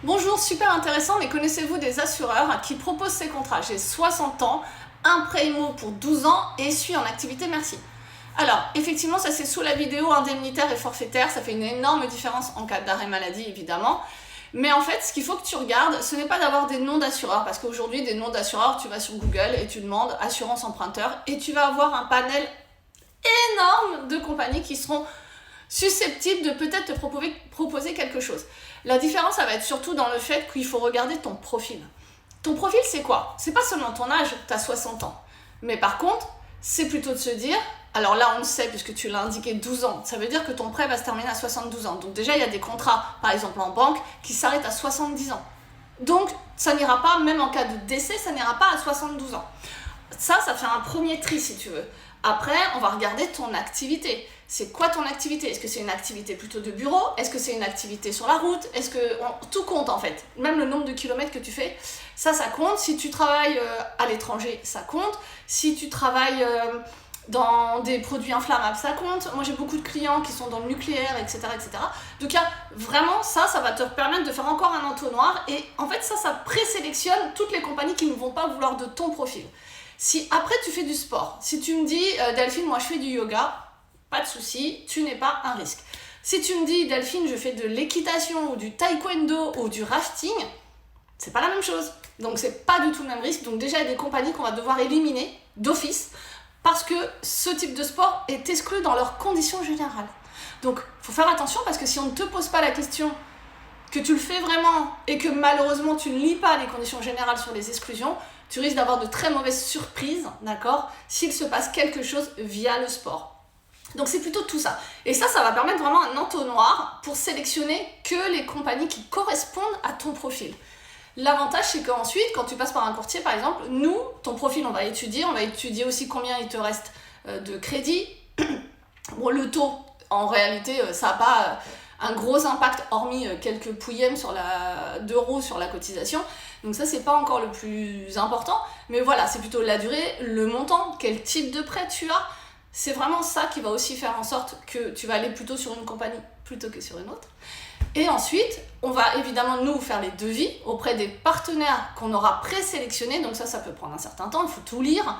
Bonjour, super intéressant, mais connaissez-vous des assureurs qui proposent ces contrats? J'ai 60 ans, un prêt IMO pour 12 ans et suis en activité, merci. Alors, effectivement, ça c'est sous la vidéo indemnitaire et forfaitaire, ça fait une énorme différence en cas d'arrêt maladie, évidemment. Mais en fait, ce qu'il faut que tu regardes, ce n'est pas d'avoir des noms d'assureurs, parce qu'aujourd'hui, des noms d'assureurs, tu vas sur Google et tu demandes assurance emprunteur, et tu vas avoir un panel énorme de compagnies qui seront susceptibles de peut-être te proposer quelque chose. La différence, ça va être surtout dans le fait qu'il faut regarder ton profil. Ton profil, c'est quoi? C'est pas seulement ton âge, tu as 60 ans. Mais par contre, c'est plutôt de se dire, alors là, on le sait, puisque tu l'as indiqué 12 ans, ça veut dire que ton prêt va se terminer à 72 ans. Donc déjà, il y a des contrats, par exemple en banque, qui s'arrêtent à 70 ans. Donc, ça n'ira pas, même en cas de décès, ça n'ira pas à 72 ans. Ça fait un premier tri, si tu veux. Après, on va regarder ton activité. C'est quoi ton activité? Est-ce que c'est une activité plutôt de bureau? Est-ce que c'est une activité sur la route? Tout compte en fait. Même le nombre de kilomètres que tu fais, ça compte. Si tu travailles à l'étranger, ça compte. Si tu travailles dans des produits inflammables, ça compte. Moi, j'ai beaucoup de clients qui sont dans le nucléaire, etc., etc. Donc, vraiment, ça va te permettre de faire encore un entonnoir. Et en fait, ça présélectionne toutes les compagnies qui ne vont pas vouloir de ton profil. Si après tu fais du sport, si tu me dis Delphine, moi je fais du yoga, pas de souci, tu n'es pas un risque. Si tu me dis Delphine, je fais de l'équitation ou du taekwondo ou du rafting, c'est pas la même chose. Donc c'est pas du tout le même risque. Donc déjà il y a des compagnies qu'on va devoir éliminer d'office parce que ce type de sport est exclu dans leurs conditions générales. Donc il faut faire attention parce que si on ne te pose pas la question, que tu le fais vraiment et que malheureusement tu ne lis pas les conditions générales sur les exclusions, tu risques d'avoir de très mauvaises surprises, d'accord, s'il se passe quelque chose via le sport. Donc c'est plutôt tout ça. Et ça va permettre vraiment un entonnoir pour sélectionner que les compagnies qui correspondent à ton profil. L'avantage, c'est qu'ensuite, quand tu passes par un courtier, par exemple, nous, ton profil, on va étudier aussi combien il te reste de crédit. Bon, le taux, en réalité, ça n'a pas un gros impact, hormis quelques pouillèmes d'euros sur la cotisation. Donc ça, c'est pas encore le plus important. Mais voilà, c'est plutôt la durée, le montant, quel type de prêt tu as. C'est vraiment ça qui va aussi faire en sorte que tu vas aller plutôt sur une compagnie plutôt que sur une autre. Et ensuite, on va évidemment nous faire les devis auprès des partenaires qu'on aura présélectionnés. Donc ça peut prendre un certain temps, il faut tout lire.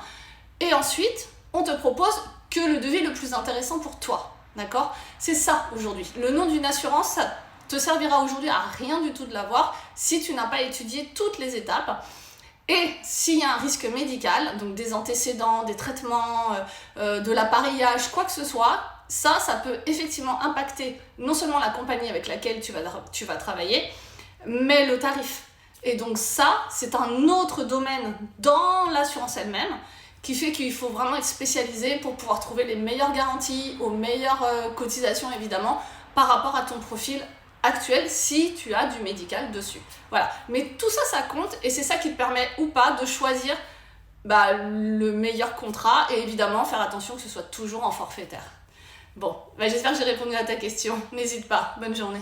Et ensuite, on te propose que le devis le plus intéressant pour toi. D'accord? C'est ça aujourd'hui. Le nom d'une assurance, ça te servira aujourd'hui à rien du tout de l'avoir si tu n'as pas étudié toutes les étapes. Et s'il y a un risque médical, donc des antécédents, des traitements, de l'appareillage, quoi que ce soit, ça peut effectivement impacter non seulement la compagnie avec laquelle tu vas travailler, mais le tarif. Et donc ça, c'est un autre domaine dans l'assurance elle-même qui fait qu'il faut vraiment être spécialisé pour pouvoir trouver les meilleures garanties, aux meilleures cotisations évidemment, par rapport à ton profil actuel si tu as du médical dessus. Voilà. Mais tout ça compte et c'est ça qui te permet ou pas de choisir le meilleur contrat et évidemment faire attention que ce soit toujours en forfaitaire. Bon, j'espère que j'ai répondu à ta question. N'hésite pas. Bonne journée.